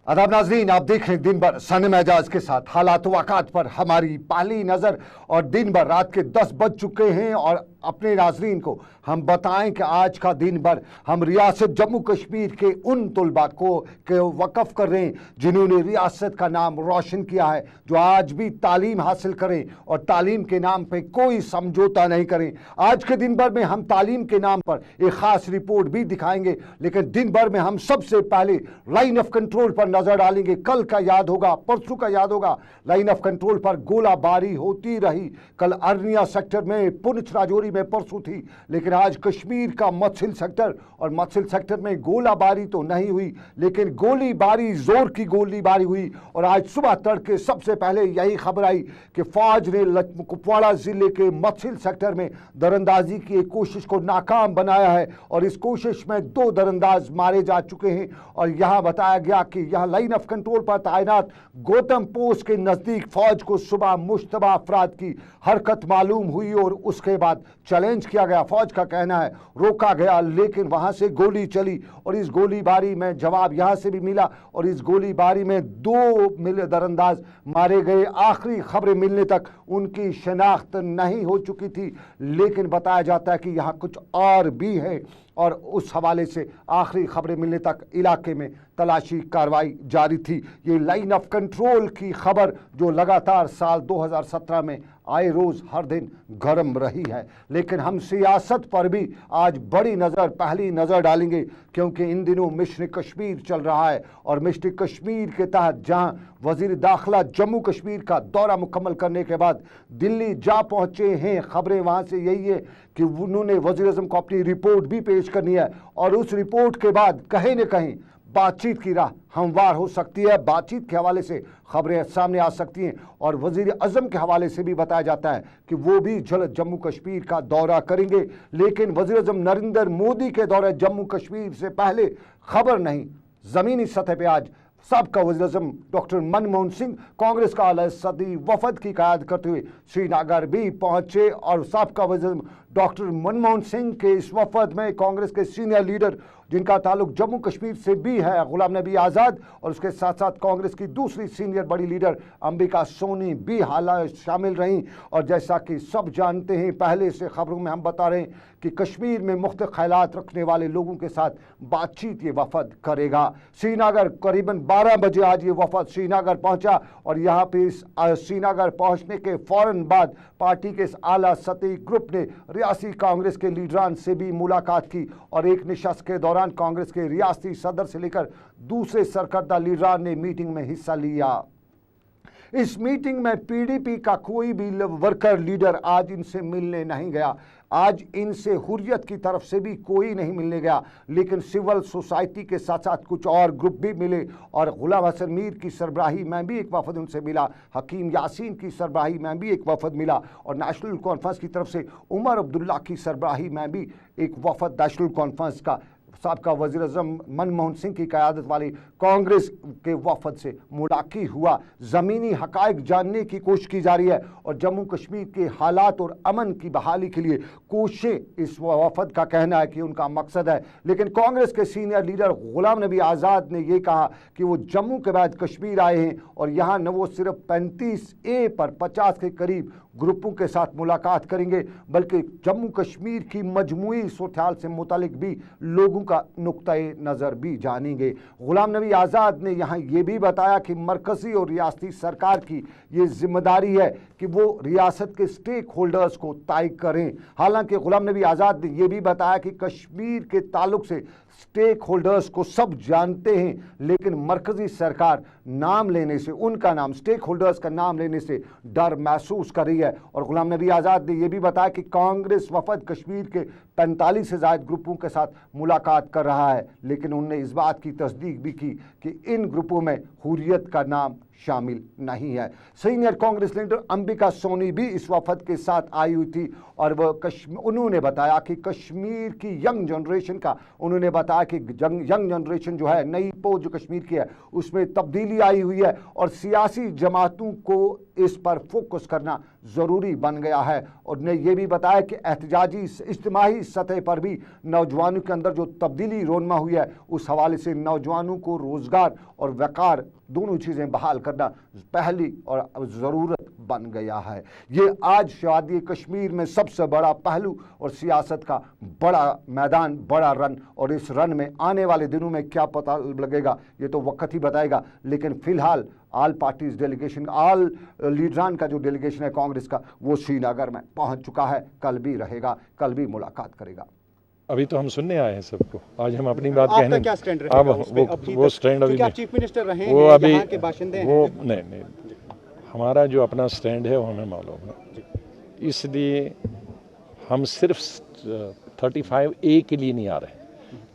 आदाब नाजरीन, आप देख रहे हैं दिन भर सनम एजाज के साथ हालात वाक़ात पर हमारी पहली नज़र। और दिन भर रात के 10 बज चुके हैं और अपने नाजरीन को हम बताएं कि आज का दिन भर हम रियासत जम्मू कश्मीर के उन तलबा को वक़फ़ कर रहे हैं जिन्होंने रियासत का नाम रोशन किया है, जो आज भी तालीम हासिल करें और तालीम के नाम पर कोई समझौता नहीं करें। आज के दिन भर में हम तालीम के नाम पर एक ख़ास रिपोर्ट भी दिखाएंगे, लेकिन दिन भर में हम सबसे पहले लाइन ऑफ कंट्रोल पर नजर डालेंगे। कल का याद होगा, परसों का याद होगा, लाइन ऑफ कंट्रोल पर गोलाबारी होती रही। कल अरनिया सेक्टर में, पुंछ राजौरी में परसों थी, लेकिन आज कश्मीर का मत्सिल सेक्टर, और मत्सिल सेक्टर में गोलाबारी तो नहीं हुई लेकिन गोलीबारी, जोर की गोलीबारी हुई। और आज सुबह तड़के सबसे पहले यही खबर आई कि फौज ने कुपवाड़ा जिले के मत्सिल सेक्टर में दरअंदाजी की एक कोशिश को नाकाम बनाया है और इस कोशिश में 2 दरअंदाज मारे जा चुके हैं। और यहाँ बताया गया कि यहाँ लाइन ऑफ कंट्रोल पर तैनात गौतम पोस्ट के नजदीक फौज को सुबह मुश्तबा अफराद की हरकत मालूम हुई और उसके बाद चैलेंज किया गया। फौज का कहना है रोका गया, लेकिन वहां से गोली चली और इस गोलीबारी में जवाब यहां से भी मिला और इस गोलीबारी में 2 दरअंदाज मारे गए। आखिरी खबरें मिलने तक उनकी शनाख्त नहीं हो चुकी थी, लेकिन बताया जाता है कि यहाँ कुछ और भी है और उस हवाले से आखिरी खबरें मिलने तक इलाके में तलाशी कार्रवाई जारी थी। ये लाइन ऑफ कंट्रोल की खबर जो लगातार साल 2017 में आए रोज़ हर दिन गर्म रही है, लेकिन हम सियासत पर भी आज बड़ी नज़र, पहली नज़र डालेंगे, क्योंकि इन दिनों मिशन कश्मीर चल रहा है और मिशन कश्मीर के तहत जहां वज़ीर दाखिला जम्मू कश्मीर का दौरा मुकम्मल करने के बाद दिल्ली जा पहुंचे हैं। खबरें वहां से यही है कि उन्होंने वज़ीर आज़म को अपनी रिपोर्ट भी पेश करनी है और उस रिपोर्ट के बाद कहीं न कहीं बातचीत की राह हमवार हो सकती है। बातचीत के हवाले से खबरें सामने आ सकती हैं और वज़ीर आज़म के हवाले से भी बताया जाता है कि वो भी जल्द जम्मू कश्मीर का दौरा करेंगे। लेकिन वज़ीर आज़म नरेंद्र मोदी के दौरे जम्मू कश्मीर से पहले खबर नहीं, ज़मीनी सतह पर आज साबका वज़ीर-ए-आज़म डॉक्टर मनमोहन सिंह कांग्रेस का आला सदी वफद की क़यादत करते हुए श्रीनगर भी पहुंचे और साबका वज़ीर डॉक्टर मनमोहन सिंह के इस वफद में कांग्रेस के सीनियर लीडर जिनका ताल्लुक जम्मू कश्मीर से भी है, गुलाम नबी आज़ाद, और उसके साथ साथ कांग्रेस की दूसरी सीनियर बड़ी लीडर अंबिका सोनी भी हालात शामिल रहीं। और जैसा कि सब जानते हैं, पहले से खबरों में हम बता रहे हैं कि कश्मीर में मुख्तलिफ ख़यालात रखने वाले लोगों के साथ बातचीत ये वफद करेगा। श्रीनगर करीबन 12 बजे आज ये वफद श्रीनगर पहुंचा और यहाँ पे इस श्रीनगर पहुंचने के फ़ौरन बाद पार्टी के इस आला सतही ग्रुप ने रियासी कांग्रेस के लीडरान से भी मुलाकात की और एक निशस्त के दौरान कांग्रेस के रियासती सदर से लेकर दूसरे सरकर्दा लीडरान ने मीटिंग में हिस्सा लिया। इस मीटिंग में पीडीपी का कोई भी वर्कर लीडर आज इनसे मिलने नहीं गया। आज इनसे हुर्रियत की तरफ से भी कोई नहीं मिलने गया, लेकिन सिविल सोसाइटी के साथ साथ कुछ और ग्रुप भी मिले और गुलाम हसन मीर की सरबराही में भी एक वफद उनसे मिला, हकीम यासीन की सरबराही में भी एक वफद मिला और नेशनल कॉन्फ्रेंस की तरफ से उमर अब्दुल्ला की सरबराही में भी एक वफद नेशनल कॉन्फ्रेंस का साबका वज़ीर आज़म मनमोहन सिंह की क़यादत वाली कांग्रेस के वफद से मुलाकात हुआ। ज़मीनी हक़ाइक़ जानने की कोशिश की जा रही है और जम्मू कश्मीर के हालात और अमन की बहाली के लिए कोशिशें इस वफद का कहना है कि उनका मकसद है। लेकिन कांग्रेस के सीनियर लीडर गुलाम नबी आज़ाद ने यह कहा कि वो जम्मू के बाद कश्मीर आए हैं और यहाँ न वो सिर्फ 35A पर 50 के करीब ग्रुपों के साथ मुलाकात करेंगे, बल्कि जम्मू कश्मीर की मजमूई सूरत से मुतालिक भी लोगों का नुक्ता-ए नज़र भी जानेंगे। गुलाम नबी आज़ाद ने यहाँ ये भी बताया कि मरकज़ी और रियासती सरकार की ये जिम्मेदारी है कि वो रियासत के स्टेक होल्डर्स को तय करें। हालांकि गुलाम नबी आज़ाद ने यह भी बताया कि कश्मीर के ताल्लुक से स्टेक होल्डर्स को सब जानते हैं, लेकिन मरकज़ी सरकार नाम लेने से, उनका नाम, स्टेक होल्डर्स का नाम लेने से डर महसूस कर रही है। और गुलाम नबी आज़ाद ने यह भी बताया कि कांग्रेस वफद कश्मीर के 45 से ज़ायद ग्रुपों के साथ मुलाकात कर रहा है, लेकिन उन्होंने इस बात की तस्दीक भी की कि इन ग्रुपों में हुर्रियत का नाम शामिल नहीं है। सीनियर कांग्रेस लीडर अंबिका सोनी भी इस वफद के साथ आई हुई थी और उन्होंने बताया कि कश्मीर की यंग जनरेशन का, उन्होंने बताया कि यंग जनरेशन जो है, नई पौध जो कश्मीर की है, उसमें तब्दीली आई हुई है और सियासी जमातों को इस पर फोकस करना ज़रूरी बन गया है। और ने यह भी बताया कि एहतजाजी इज्तिमाही सतह पर भी नौजवानों के अंदर जो तब्दीली रोनमा हुई है, उस हवाले से नौजवानों को रोज़गार और वक़ार दोनों चीज़ें बहाल करना पहली और ज़रूरत बन गया है। ये आज शादी कश्मीर में सबसे बड़ा पहलू और सियासत का बड़ा मैदान, बड़ा रन, और इस रन में आने वाले दिनों में क्या पता लगेगा ये तो वक्त ही बताएगा। लेकिन फ़िलहाल ऑल पार्टीज डेलीगेशन, ऑल लीडरान का जो डेलीगेशन है कांग्रेस का, वो श्रीनगर में पहुंच चुका है, कल भी रहेगा, कल भी मुलाकात करेगा। अभी तो हम सुनने आए हैं सबको, आज हम अपनी बात कहने। क्या स्टैंड रहेगा अब वो स्टैंड अभी आप चीफ मिनिस्टर रहे वो हैं, अभी यहाँ के बाशिंदे हैं। वो नहीं, हमारा जो अपना स्टैंड है वो हमें मालूम है, इसलिए हम सिर्फ 35A के लिए नहीं आ रहे।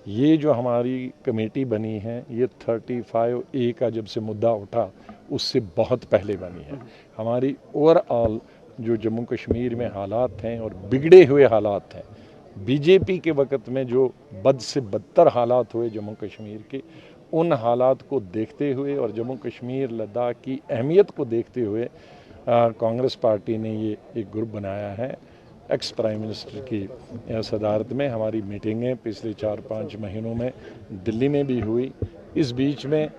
ये जो हमारी कमेटी बनी है, ये 35A का जब से मुद्दा उठा उससे बहुत पहले बनी है। हमारी ओवरऑल जो जम्मू कश्मीर में हालात हैं और बिगड़े हुए हालात हैं, बीजेपी के वक्त में जो बद से बदतर हालात हुए जम्मू कश्मीर के, उन हालात को देखते हुए और जम्मू कश्मीर लद्दाख की अहमियत को देखते हुए कांग्रेस पार्टी ने ये एक ग्रुप बनाया है। एक्स प्राइम मिनिस्टर की सदारत में हमारी मीटिंगें पिछले 4-5 महीनों में दिल्ली में भी हुई। इस बीच में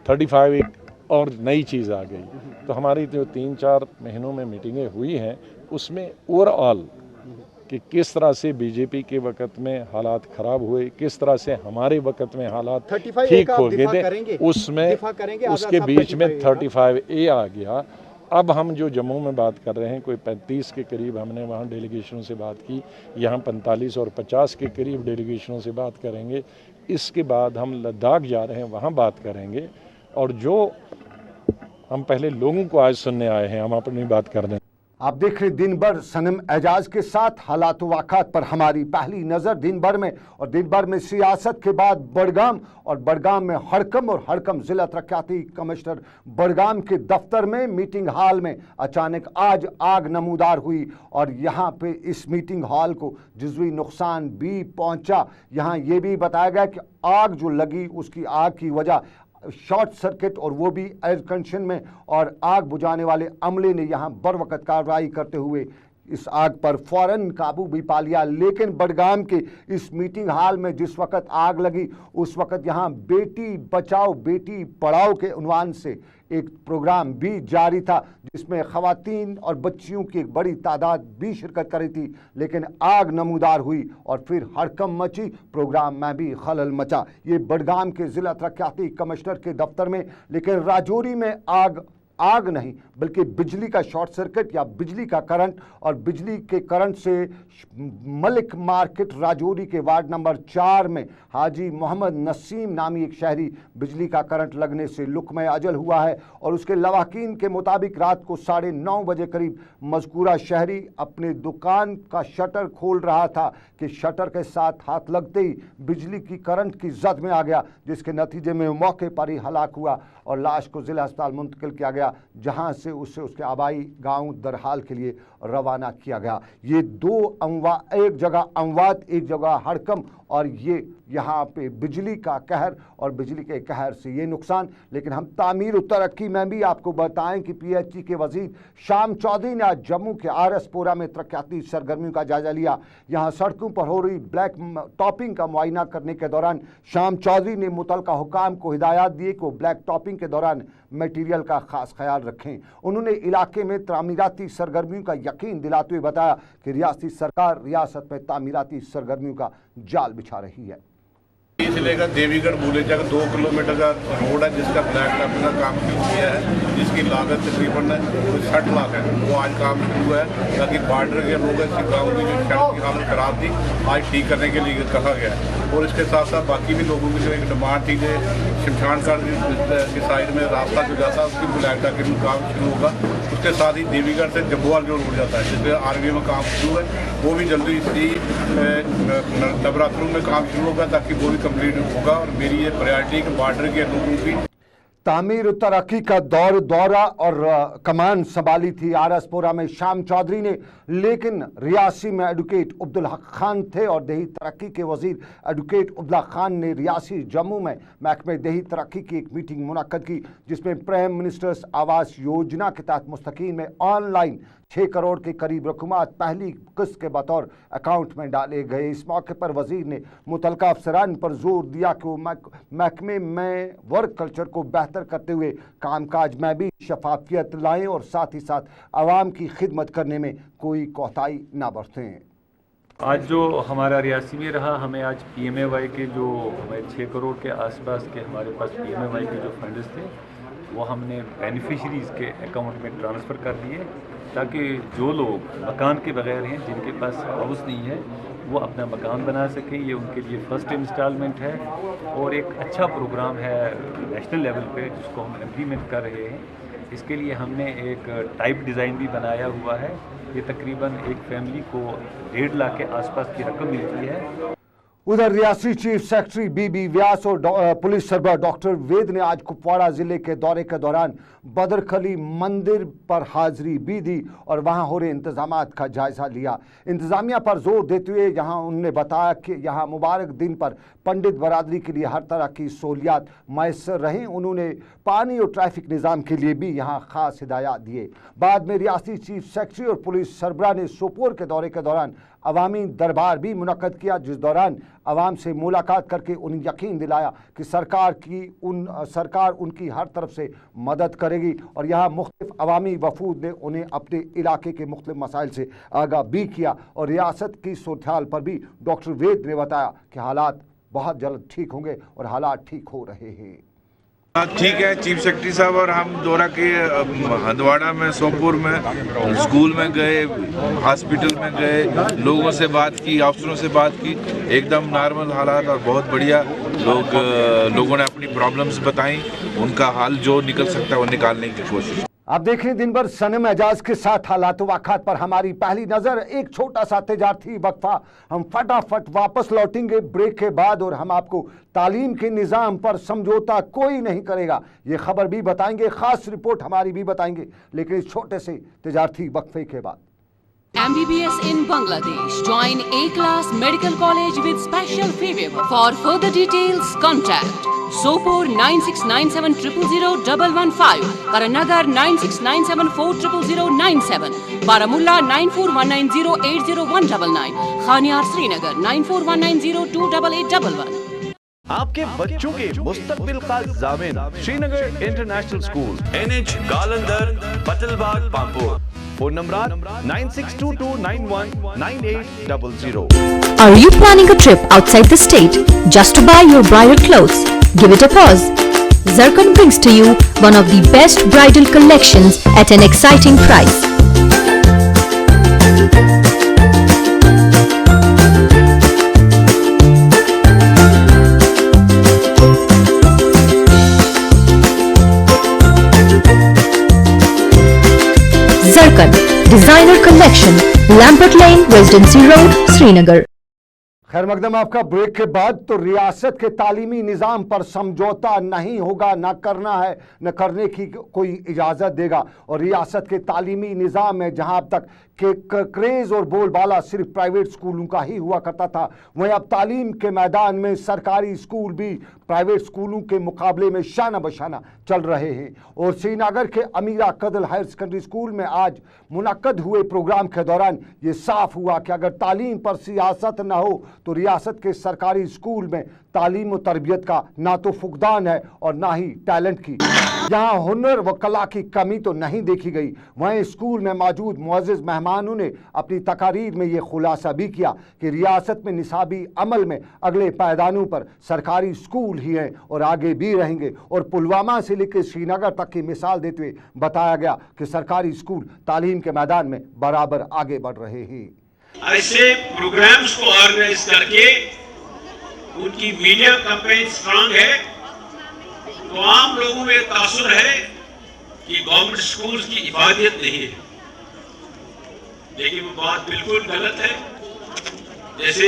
35 एक और नई चीज़ आ गई, तो हमारी जो 3-4 महीनों में मीटिंगें हुई हैं उसमें ओवरऑल कि किस तरह से बीजेपी के वक्त में हालात ख़राब हुए, किस तरह से हमारे वक्त में हालात ठीक हो गए थे, उसमें उसके बीच में 35A आ गया। अब हम जो जम्मू में बात कर रहे हैं, कोई 35 के करीब हमने वहाँ डेलीगेशनों से बात की, यहाँ 45 और 50 के करीब डेलीगेशनों से बात करेंगे। इसके बाद हम लद्दाख जा रहे हैं, वहाँ बात करेंगे। और जो हम पहले लोगों को आज सुनने आए हैं, हम अपनी बात कर दें। आप देख रहे दिन भर सनम एजाज के साथ हालात वाक़ात पर हमारी पहली नज़र दिन भर में, और दिन भर में सियासत के बाद बड़गाम, और बड़गाम में हड़कम, और हड़कम ज़िला तरक्याती कमिश्नर बड़गाम के दफ्तर में मीटिंग हॉल में अचानक आज आग नमूदार हुई। और यहाँ पे इस मीटिंग हॉल को जुज़वी नुकसान भी पहुँचा। यहाँ ये भी बताया गया कि आग जो लगी उसकी आग की वजह शॉर्ट सर्किट, और वो भी एयर कंडीशन में, और आग बुझाने वाले अमले ने यहाँ बर वक़्त कार्रवाई करते हुए इस आग पर फौरन काबू भी पा लिया। लेकिन बड़गाम के इस मीटिंग हॉल में जिस वक़्त आग लगी उस वक़्त यहाँ बेटी बचाओ बेटी पढ़ाओ के उन्वान से एक प्रोग्राम भी जारी था, जिसमें ख़वातीन और बच्चियों की एक बड़ी तादाद भी शिरकत करी थी। लेकिन आग नमूदार हुई और फिर हड़कम मची, प्रोग्राम में भी खलल मचा। ये बड़गाम के ज़िला तरक्याती कमिश्नर के दफ्तर में। लेकिन राजौरी में आग नहीं बल्कि बिजली का शॉर्ट सर्किट या बिजली का करंट, और बिजली के करंट से मलिक मार्केट राजौरी के वार्ड नंबर 4 में हाजी मोहम्मद नसीम नामी एक शहरी बिजली का करंट लगने से लुकमे अजल हुआ है। और उसके लवाकीन के मुताबिक रात को 9:30 बजे करीब मज़कूरा शहरी अपने दुकान का शटर खोल रहा था कि शटर के साथ हाथ लगते ही बिजली की करंट की जद में आ गया, जिसके नतीजे में मौके पर ही हलाक हुआ और लाश को ज़िला अस्पताल मुंतकिल किया गया, जहां से उसे उसके आबाई गांव दरहाल के लिए रवाना किया गया। ये दो एक जगह अमवात, एक जगह हड़कम, और ये यहाँ पे बिजली का कहर और बिजली के कहर से ये नुकसान। लेकिन हम तामीर और तरक्की में भी आपको बताएं कि PHE के वजीर शाम चौधरी ने आज जम्मू के RS-पोरा में तरक्याती सरगर्मियों का जायजा लिया। यहाँ सड़कों पर हो रही ब्लैक टॉपिंग का मुआयना करने के दौरान शाम चौधरी ने मुतलका हुकाम को हिदायत दी कि वो ब्लैक टॉपिंग के दौरान मटीरियल का खास ख्याल रखें। उन्होंने इलाके में तामीराती सरगर्मियों का यकीन दिलाते हुए बताया कि रियासती सरकार रियासत में तामीराती सरगर्मियों का जाल बिछा रही है। से लेकर देवीगढ़ बूले तक 2 किलोमीटर का रोड है, जिसका ब्लैक टॉपिंग का काम शुरू किया है, जिसकी लागत तकरीबन 60 लाख है। वो आज काम शुरू है ताकि बॉर्डर के लोग गाँव की जो सड़क की हालत खराब थी आज ठीक करने के लिए कहा गया है। और इसके साथ साथ बाकी भी लोगों की जो एक डिमांड थी जो शमशान घाट की साइड में रास्ता जो जाता है उसकी ब्लैक टॉपिंग का काम शुरू होगा। उसके साथ ही देवीगढ़ से जब्बोवाल जो रोड जाता है जिसमें RV में काम शुरू है, वो भी जल्दी इसी नवरात्रों में काम शुरू होगा ताकि वो भी कंप्लीट होगा। और मेरी ये प्रायोरिटी कि बॉर्डर के लोगों की तामीर और तरक्की का दौरा और कमान संभाली थी आरसपुरा में शाम चौधरी ने, लेकिन रियासी में एडवोकेट अब्दुल हक खान थे और देही तरक्की के वजीर एडवोकेट अब्दुल्ला खान ने रियासी जम्मू में महकमे देही तरक्की की एक मीटिंग मुनक्कद की, जिसमें प्राइम मिनिस्टर्स आवास योजना के तहत मुस्तकीम में ऑनलाइन 6 करोड़ के करीब रकूमात पहली किस्त के बतौर अकाउंट में डाले गए। इस मौके पर वजीर ने मुतलका अफसरान पर जोर दिया कि वो महकमे में वर्क कल्चर को बेहतर करते हुए कामकाज में भी शफाफियत लाएं और साथ ही साथ आवाम की खिदमत करने में कोई कोताही न बरतें। आज जो हमारा रियासी में रहा, हमें आज PMAY के जो हमें 6 करोड़ के आसपास के हमारे पास PMAY के जो फंड्स थे वो हमने बेनिफिशरीज़ के अकाउंट में ट्रांसफ़र कर दिए, ताकि जो लोग मकान के बगैर हैं, जिनके पास हाउस नहीं है, वो अपना मकान बना सकें। ये उनके लिए फ़र्स्ट इंस्टॉलमेंट है और एक अच्छा प्रोग्राम है नेशनल लेवल पे जिसको हम इम्प्लीमेंट कर रहे हैं। इसके लिए हमने एक टाइप डिज़ाइन भी बनाया हुआ है। ये तकरीबन एक फैमिली को 1.5 लाख के आसपास की रकम मिलती है। उधर रियासी चीफ सेक्रेटरी बीबी व्यास और पुलिस सरबराह डॉक्टर वेद ने आज कुपवाड़ा जिले के दौरे के दौरान बदरखली मंदिर पर हाजिरी भी दी और वहां हो रहे इंतजामात का जायजा लिया। इंतजामिया पर जोर देते हुए यहां उन्होंने बताया कि यहां मुबारक दिन पर पंडित बरादरी के लिए हर तरह की सहूलियात मैसर रहें। उन्होंने पानी और ट्रैफिक निज़ाम के लिए भी यहां खास हिदायत दिए। बाद में रियासी चीफ सेक्रेटरी और पुलिस सरबराह ने सोपोर के दौरे के दौरान अवामी दरबार भी मुनक्कद किया, जिस दौरान अवाम से मुलाकात करके उन्हें यकीन दिलाया कि सरकार उनकी हर तरफ से मदद करेगी और यहाँ मुख्तलिफ अवामी वफूद ने उन्हें अपने इलाके के मुख्तलिफ मसाइल से आगाह भी किया और रियासत की सूरत-ए-हाल पर भी डॉक्टर वेद ने बताया कि हालात बहुत जल्द ठीक होंगे और हालात ठीक हो रहे हैं। ठीक है चीफ सेक्रेटरी साहब और हम दौरा के हंदवाड़ा में, सोमपुर में, स्कूल में गए, हॉस्पिटल में गए, लोगों से बात की, अफसरों से बात की, एकदम नॉर्मल हालात और बहुत बढ़िया। लोगों ने अपनी प्रॉब्लम्स बताई, उनका हल जो निकल सकता है वो निकालने की कोशिश। आप देखें दिन भर सनम एजाज के साथ हालात वाक़ात पर हमारी पहली नज़र। एक छोटा सा तजारती वक्फा, हम फटाफट वापस लौटेंगे ब्रेक के बाद और हम आपको तालीम के निज़ाम पर समझौता कोई नहीं करेगा ये खबर भी बताएंगे, ख़ास रिपोर्ट हमारी भी बताएंगे, लेकिन इस छोटे से तजारती वक्फे के बाद। MBBS in Bangladesh. Join A-Class Medical College with special fee waiver. For further details, contact Sopor 9697 000 115, Karanagar 9697 40097, Baramulla 9419 80199, Khaniar Srinagar 9419 28811। आपके बच्चों के मुस्तकबिल का ज़ामिन Srinagar international school, NH Galandar, Batalbagh, Pampore. Phone number 9622919800। Are you planning a trip outside the state just to buy your bridal clothes? Give it a pause. Zarkan brings to you one of the best bridal collections at an exciting price. Zarkan Designer Collection, Lambert Lane, Residency Road, Srinagar। खैर मकदम आपका break के बाद। तो रियासत के तालीमी निज़ाम पर समझौता नहीं होगा, ना करना है, न करने की कोई इजाज़त देगा। और रियासत के तालीमी निज़ाम में जहां अब तक के क्रेज़ और बोलबाला सिर्फ प्राइवेट स्कूलों का ही हुआ करता था, वहीं अब तालीम के मैदान में सरकारी स्कूल भी प्राइवेट स्कूलों के मुकाबले में शाना बशाना चल रहे हैं। और श्रीनगर के अमीरा कदल हायर सेकेंडरी स्कूल में आज मुनक्कद हुए प्रोग्राम के दौरान ये साफ हुआ कि अगर तालीम पर सियासत न हो तो रियासत के सरकारी स्कूल में तालीम और तरबियत का ना तो फुकदान है और ना ही टैलेंट की। यहाँ हुनर व कला की कमी तो नहीं देखी गई। वहीं स्कूल में मौजूद मुअज़्ज़िज़ मेहमानों ने अपनी तकारीर में ये खुलासा भी किया कि रियासत में निसाबी अमल में अगले पायदानों पर सरकारी स्कूल ही हैं और आगे भी रहेंगे। और पुलवामा से लेकर श्रीनगर तक की मिसाल देते हुए बताया गया कि सरकारी स्कूल तालीम के मैदान में बराबर आगे बढ़ रहे हैं। ऐसे प्रोग्राम्स को ऑर्गेनाइज करके उनकी मीडिया कैंपेन स्ट्रांग है तो आम लोगों में तासुर है कि गवर्नमेंट स्कूल्स की इबादत नहीं है, लेकिन वो बात बिल्कुल गलत है। जैसे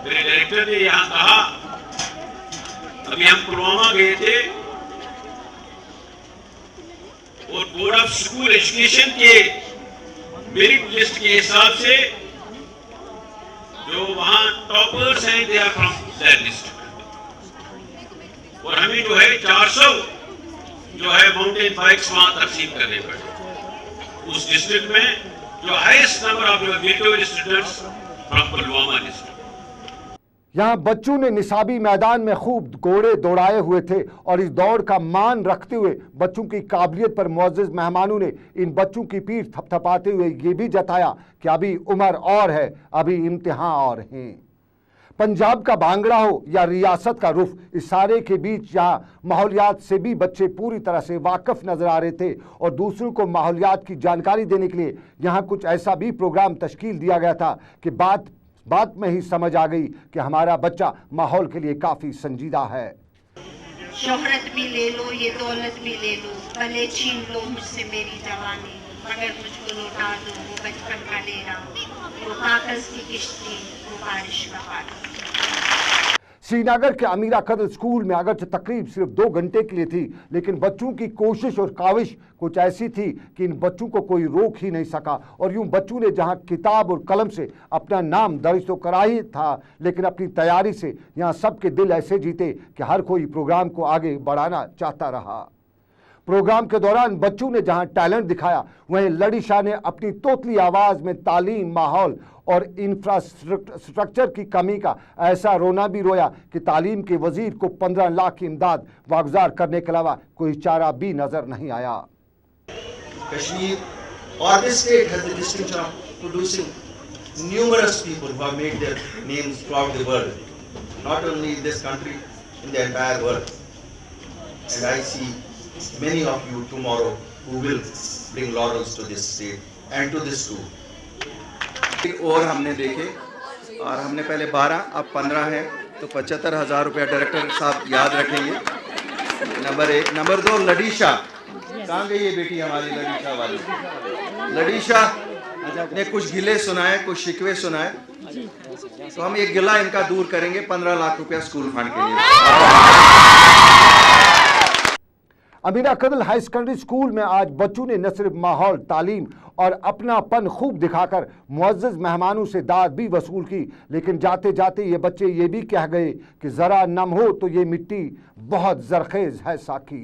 मेरे डायरेक्टर ने यहाँ कहा, अभी हम पुलवामा गए थे और बोर्ड ऑफ स्कूल एजुकेशन के मेरिट लिस्ट के हिसाब से जो वहां टॉपर्स हैं they are from that list. और हमें जो है 400 जो है माउंटेन बाइक्स वहां तकसीम करने पड़े उस डिस्ट्रिक्ट में, जो highest number of gateway students from Pulwama district. यहाँ बच्चों ने निसाबी मैदान में खूब घोड़े दौड़ाए हुए थे और इस दौड़ का मान रखते हुए बच्चों की काबिलियत पर मुअज़्ज़ज़ मेहमानों ने इन बच्चों की पीठ थपथपाते हुए ये भी जताया कि अभी उम्र और है, अभी इम्तिहान और हैं। पंजाब का भांगड़ा हो या रियासत का रुख, इस सारे के बीच यहाँ माहौलियात से भी बच्चे पूरी तरह से वाकिफ नजर आ रहे थे और दूसरों को माहौलियात की जानकारी देने के लिए यहाँ कुछ ऐसा भी प्रोग्राम तश्कील दिया गया था कि बात में ही समझ आ गई कि हमारा बच्चा माहौल के लिए काफी संजीदा है। शोहरत भी ले लो, ये दौलत भी ले लो, भले छीन लो मुझसे मेरी जवानी, मगर मुझको लौटा दो वो बचपन का डेरा, वो कागज की किश्ती, वो बारिश का पानी। श्रीनगर के अमीरा कदल स्कूल में अगरचे तकरीब सिर्फ 2 घंटे के लिए थी, लेकिन बच्चों की कोशिश और काविश कुछ ऐसी थी कि इन बच्चों को कोई रोक ही नहीं सका। और यूं बच्चों ने जहां किताब और कलम से अपना नाम दर्ज तो करा ही था, लेकिन अपनी तैयारी से यहां सबके दिल ऐसे जीते कि हर कोई प्रोग्राम को आगे बढ़ाना चाहता रहा। प्रोग्राम के दौरान बच्चों ने जहां टैलेंट दिखाया, वहीं लड़ी शाह ने अपनी तोतली आवाज में तालीम, माहौल और इंफ्रास्ट्रक्चर की कमी का ऐसा रोना भी रोया कि तालीम के वजीर को 15 लाख की इमदाद वागुजार करने के अलावा कोई चारा भी नजर नहीं आया। Kashmir or this state has the distinction of producing numerous people who have made their names throughout the world, not only in this country, in the entire world. And I see many of you tomorrow who will bring laurels to this state and to this school. और हमने देखे और हमने पहले 12 अब 15 है तो 75,000 रुपया डायरेक्टर साहब याद रखेंगे। नंबर 1। नंबर 2 लडीशा, कहाँ गई ये बेटी हमारी लडीशा वाली? लडीशा ने कुछ गिले सुनाए, कुछ शिकवे सुनाए, तो हम एक गिला इनका दूर करेंगे 15 लाख रुपया स्कूल फंड के लिए। अमीरा कदल हाई सेकेंडरी स्कूल में आज बच्चों ने न सिर्फ माहौल, तालीम और अपनापन खूब दिखाकर मुअज़्ज़ज़ मेहमानों से दाद भी वसूल की, लेकिन जाते जाते ये बच्चे ये भी कह गए कि जरा नम हो तो ये मिट्टी बहुत जरखेज है साकी।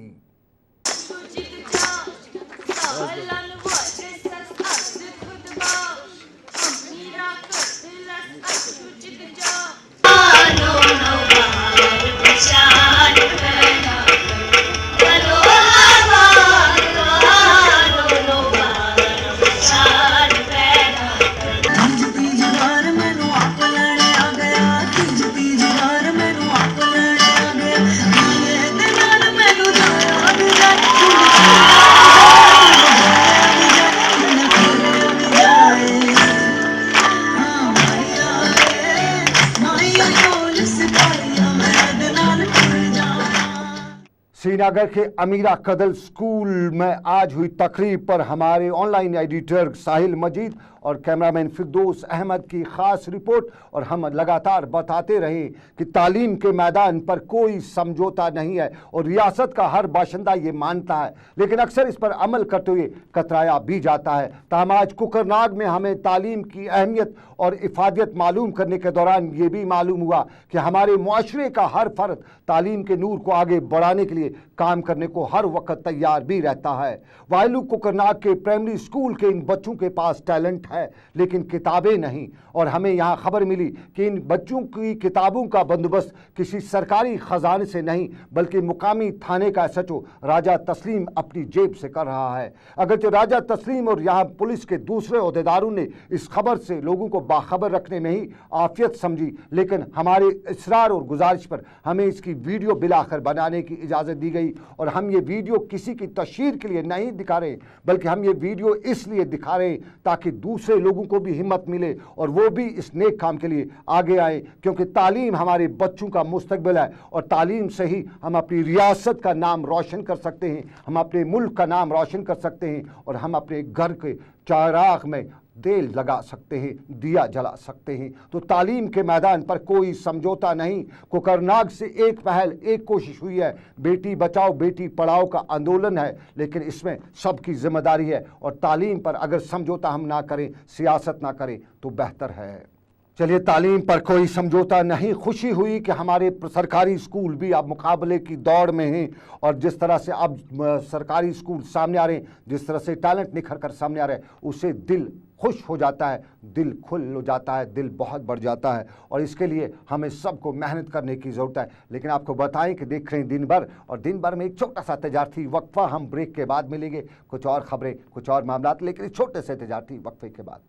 श्रीनगर के अमीरा कदल स्कूल में आज हुई तकरीब पर हमारे ऑनलाइन एडिटर साहिल मजीद और कैमरामैन फिरदौस अहमद की खास रिपोर्ट। और हम लगातार बताते रहे कि तालीम के मैदान पर कोई समझौता नहीं है और रियासत का हर बाशिंदा ये मानता है, लेकिन अक्सर इस पर अमल करते हुए कतराया भी जाता है। ताहम आज कुकरनाग में हमें तालीम की अहमियत और इफादियत मालूम करने के दौरान ये भी मालूम हुआ कि हमारे मुआशरे का हर फर्द तालीम के नूर को आगे बढ़ाने के लिए काम करने को हर वक्त तैयार भी रहता है। वायलू कुकरनाग के प्राइमरी स्कूल के इन बच्चों के पास टैलेंट है, लेकिन किताबें नहीं। और हमें यहाँ खबर मिली कि इन बच्चों की किताबों का बंदोबस्त किसी सरकारी खजाने से नहीं बल्कि मुकामी थाने का SHO राजा तस्लीम अपनी जेब से कर रहा है। अगरचे राजा तस्लीम और यहाँ पुलिस के दूसरे ओहदेदारों ने इस खबर से लोगों को बाखबर रखने में ही आफियत समझी, लेकिन हमारे इसरार और गुजारिश पर हमें इसकी वीडियो बिलाखिर बनाने की इजाज़त दी गई। और हम ये वीडियो किसी की तशहीर के लिए नहीं दिखा रहे, बल्कि हम ये वीडियो इसलिए दिखा रहे हैं ताकि दूसरे लोगों को भी हिम्मत मिले और वो भी इस नेक काम के लिए आगे आए, क्योंकि तालीम हमारे बच्चों का मुस्तकबिल है और तालीम से ही हम अपनी रियासत का नाम रोशन कर सकते हैं, हम अपने मुल्क का नाम रोशन कर सकते हैं और हम अपने घर के चराग में देर लगा सकते हैं, दिया जला सकते हैं। तो तालीम के मैदान पर कोई समझौता नहीं। कोकरनाग से एक पहल, एक कोशिश हुई है, बेटी बचाओ बेटी पढ़ाओ का आंदोलन है, लेकिन इसमें सबकी जिम्मेदारी है और तालीम पर अगर समझौता हम ना करें, सियासत ना करें तो बेहतर है। चलिए, तालीम पर कोई समझौता नहीं। खुशी हुई कि हमारे सरकारी स्कूल भी अब मुकाबले की दौड़ में हैं और जिस तरह से अब सरकारी स्कूल सामने आ रहे हैं, जिस तरह से टैलेंट निखर कर सामने आ रहे हैं, उससे दिल खुश हो जाता है, दिल खुल हो जाता है, दिल बहुत बढ़ जाता है और इसके लिए हमें सबको मेहनत करने की ज़रूरत है। लेकिन आपको बताएं कि देख रहे हैं दिन भर, और दिन भर में एक छोटा सा तजारती वक्फा, हम ब्रेक के बाद मिलेंगे, कुछ और खबरें, कुछ और मामला, लेकिन इस छोटे से तजारती वक्फे के बाद।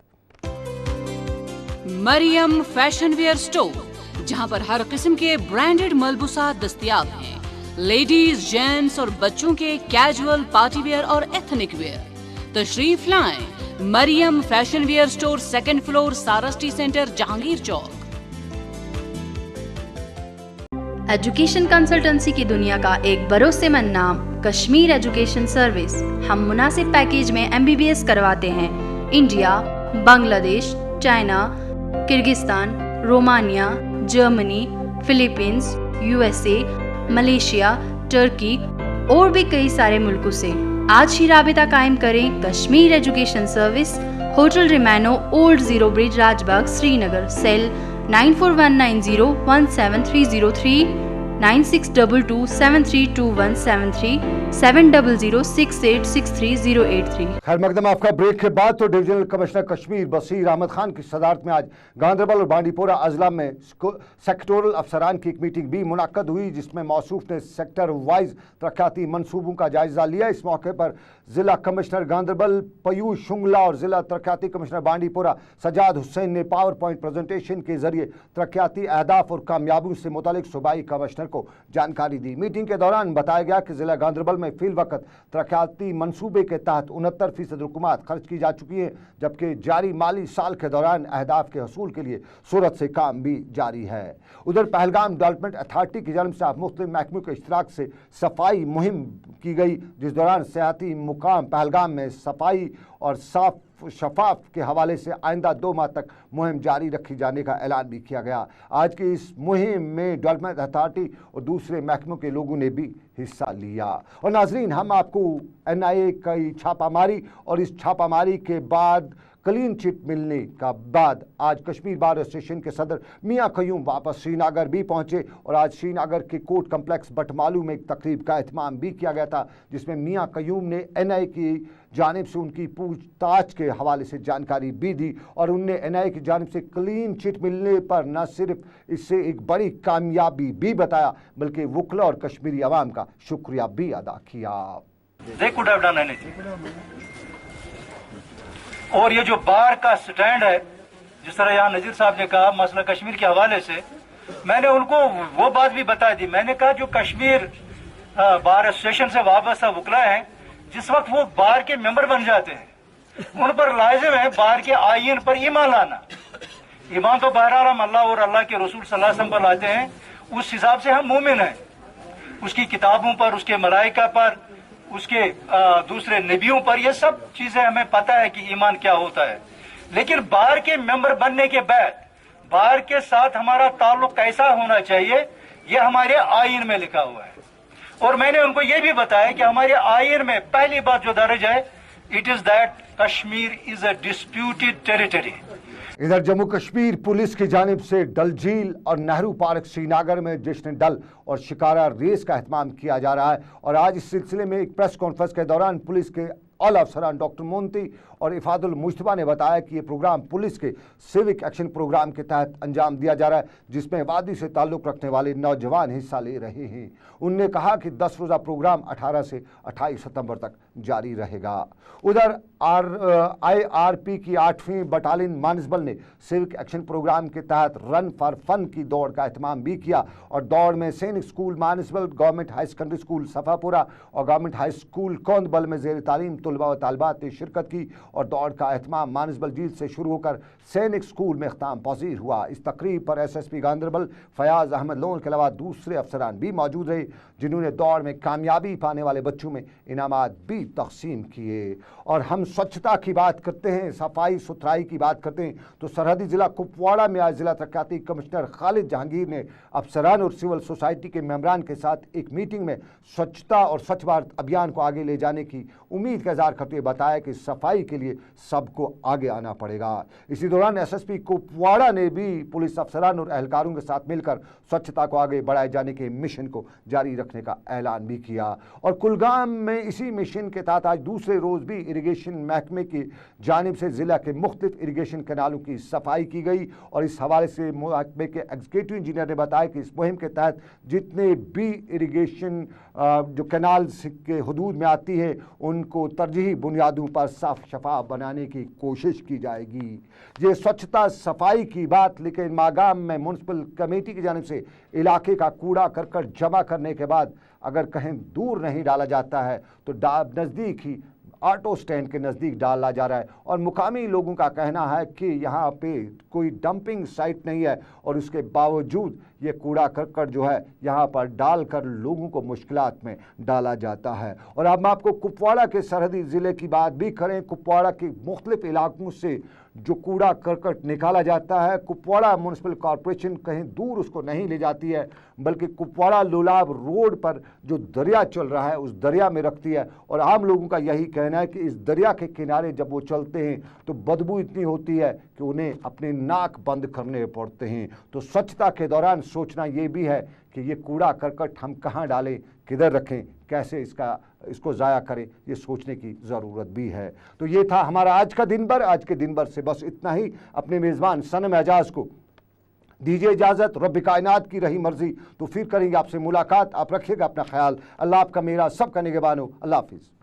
मरियम फैशन वेयर स्टोर, जहां पर हर किस्म के ब्रांडेड मलबूसात दस्तयाब हैं। लेडीज, जेंट्स और बच्चों के कैजुअल, पार्टी वेयर और एथनिक वेयर। तशरीफ लाएं Mariam fashion wear store, 2nd floor, Sara city centre, Jahangir Chowk. Education consultancy की दुनिया का एक भरोसेमंद नाम, कश्मीर एजुकेशन सर्विस। हम मुनासिब पैकेज में MBBS करवाते हैं। India, Bangladesh, China, Kyrgyzstan, Romania, Germany, Philippines, USA, Malaysia, Turkey और भी कई सारे मुल्कों से। आज ही राबिता कायम करें। Kashmir education service, hotel Rimano, old zero bridge, Rajbagh, Srinagar. Cell 9419017303, 9622732173, 7006863083। खैर मकदम आपका ब्रेक के बाद तो डिविजनल कमिश्नर कश्मीर बसीर अहमद खान की सदारत में आज गांधरबल और बांडीपोरा अजला में सेक्टोरल अफसरान की एक मीटिंग भी मुनक्कद हुई, जिसमें मौसूफ ने सेक्टर वाइज तरक्याती मनसूबों का जायजा लिया। इस मौके पर जिला कमिश्नर गांधरबल पयूष शुंगला और जिला तरक्याती कमिश्नर बांडीपोरा सजाद हुसैन ने पावर पॉइंट प्रेजेंटेशन के जरिए तरक्याती अहदाफ और कामयाबियों से मुतालिक सूबाई कमिश्नर को जानकारी दी। मीटिंग के दौरान बताया गया कि जिला गांधरबल में फिल वक्त तरक्याती मनसूबे के तहत 69% रुकूमात खर्च की जा चुकी है, जबकि जारी माली साल के दौरान अहदाफ के हसूल के लिए सूरत से काम भी जारी है। उधर पहलगाम डेवलपमेंट अथॉरिटी की जानिब से मुख्तलिफ महकमों के इश्तराक से सफाई मुहिम की गई, जिस दौरान सियाहती मुकाम पहलगाम में सफाई और साफ शफाफ के हवाले से आइंदा 2 माह तक मुहिम जारी रखी जाने का ऐलान भी किया गया। आज की इस मुहिम में डेवलपमेंट अथॉरिटी और दूसरे महकमों के लोगों ने भी हिस्सा लिया। और नाजरीन, हम आपको NIA की छापामारी और इस छापामारी के बाद क्लीन चिट मिलने का बाद आज कश्मीर बार एसोसिएशन के सदर मियां कयूम वापस श्रीनगर भी पहुंचे और आज श्रीनगर के कोर्ट कम्प्लेक्स बटमालू में एक तकरीब का एहतमाम भी किया गया था, जिसमें मियां कयूम ने NIA की जानिब से उनकी पूछताछ के हवाले से जानकारी भी दी और उनने NIA की जानिब से क्लीन चिट मिलने पर न सिर्फ इससे एक बड़ी कामयाबी भी बताया, बल्कि वकला और कश्मीरी अवाम का शुक्रिया भी अदा किया। और ये जो बार का स्टैंड है, जिस तरह यहाँ नजीर साहब ने कहा मसला कश्मीर के हवाले से, मैंने उनको वो बात भी बता दी। मैंने कहा जो कश्मीर बार एसोसिएशन से वाबस्ता वकला हैं, जिस वक्त वो बार के मेंबर बन जाते हैं, उन पर लाजिम है बार के आईन पर ईमान लाना। ईमान तो बहरहाल हम अल्लाह और अल्लाह के रसूल सल्लल्लाहु अलैहि वसल्लम पर लाते हैं, उस हिसाब से हम मोमिन हैं। उसकी किताबों पर, उसके मलाइका पर, उसके दूसरे नबियों पर, ये सब चीजें हमें पता है कि ईमान क्या होता है। लेकिन बार के मेंबर बनने के बाद बार के साथ हमारा ताल्लुक कैसा होना चाहिए, ये हमारे आईन में लिखा हुआ है। और मैंने उनको ये भी बताया कि हमारे आईन में पहली बात जो दर्ज है, it is that Kashmir is a disputed territory. इधर जम्मू कश्मीर पुलिस की जानिब से डल झील और नेहरू पार्क श्रीनगर में जश्न डल और शिकारा रेस का एहतमाम किया जा रहा है और आज इस सिलसिले में एक प्रेस कॉन्फ्रेंस के दौरान पुलिस के आला अफसरान डॉक्टर मोंती और इफादुल मुश्तबा ने बताया कि ये प्रोग्राम पुलिस के सिविक एक्शन प्रोग्राम के तहत अंजाम दिया जा रहा है, जिसमें वादी से ताल्लुक़ रखने वाले नौजवान हिस्सा ले रहे हैं। उनने कहा कि 10 रोज़ा प्रोग्राम 18 से 28 सितंबर तक जारी रहेगा। उधर IRP की 8वीं बटालियन मानसबल ने सिविक एक्शन प्रोग्राम के तहत रन फॉर फन की दौड़ का एहतमाम भी किया और दौड़ में Sainik school Manasbal, government high secondary school Safapora और गवर्नमेंट हाई स्कूल कौंदबल में ज़ेर तालीम तलबा व तालिबात ने शिरकत की और दौड़ का एहतमाम मानसबल झील से शुरू होकर सैनिक स्कूल में इख्ताम पजीर हुआ। इस तकरीब पर SSP गांधरबल फयाज अहमद लोन के अलावा दूसरे अफसरान भी मौजूद रहे, जिन्होंने दौड़ में कामयाबी पाने वाले बच्चों में इनामात भी तकसीम किए। और हम स्वच्छता की बात करते हैं, सफाई सुथराई की बात करते हैं, तो सरहदी ज़िला कुपवाड़ा में आज ज़िला तरक्याती कमिश्नर खालिद जहांगीर ने अफसरान और सिविल सोसाइटी के मेंबरान के साथ एक मीटिंग में स्वच्छता और स्वच्छ भारत अभियान को आगे ले जाने की उम्मीद का इज़हार करते हुए बताया कि सफाई के लिए सबको आगे आना पड़ेगा। इसी दौरान SSP कुपवाड़ा ने भी पुलिस अफसरान और एहलकारों के साथ मिलकर स्वच्छता को आगे बढ़ाए जाने के मिशन को जारी रखने का ऐलान भी किया। और कुलगाम में इसी मिशन के तहत आज दूसरे रोज़ भी इरिगेशन महकमे की जानिब से ज़िला के मुख्तलिफ इरिगेशन कैनालों की सफाई की गई। और इस हवाले से महकमे के एग्जीक्यूटिव इंजीनियर ने बताया कि इस मुहिम के तहत जितने भी इरिगेशन जो कैनाल के हदूद में आती है उनको तरजीही बुनियादों पर साफ शफाफ बनाने की कोशिश की जाएगी। ये स्वच्छता सफाई की बात, लेकिन मागाम में म्यूनसिपल कमेटी की जानिब से इलाके का कूड़ा करकट जमा करने के बाद अगर कहीं दूर नहीं डाला जाता है तो नज़दीक ही ऑटो स्टैंड के नज़दीक डाला जा रहा है। और मुकामी लोगों का कहना है कि यहाँ पे कोई डंपिंग साइट नहीं है और उसके बावजूद ये कूड़ा करकट जो है यहाँ पर डालकर लोगों को मुश्किलात में डाला जाता है। और अब हम आपको कुपवाड़ा के सरहदी ज़िले की बात भी करें। कुपवाड़ा के मुख्तलिफ इलाकों से जो कूड़ा करकट निकाला जाता है, कुपवाड़ा म्यूनसिपल कॉरपोरेशन कहीं दूर उसको नहीं ले जाती है, बल्कि कुपवाड़ा लोलाब रोड पर जो दरिया चल रहा है उस दरिया में रखती है। और आम लोगों का यही कहना है कि इस दरिया के किनारे जब वो चलते हैं तो बदबू इतनी होती है कि उन्हें अपने नाक बंद करने पड़ते हैं। तो स्वच्छता के दौरान सोचना ये भी है कि ये कूड़ा करकट हम कहाँ डालें, किधर रखें, कैसे इसको ज़ाया करें, ये सोचने की ज़रूरत भी है। तो ये था हमारा आज का दिन भर। आज के दिन भर से बस इतना ही। अपने मेज़बान सनम एजाज को दीजिए इजाज़त। रब कायनात की रही मर्जी तो फिर करेंगे आपसे मुलाकात। आप रखिएगा अपना ख्याल। अल्लाह आपका मेरा सबका निगहबान हो। अल्लाह हाफिज़।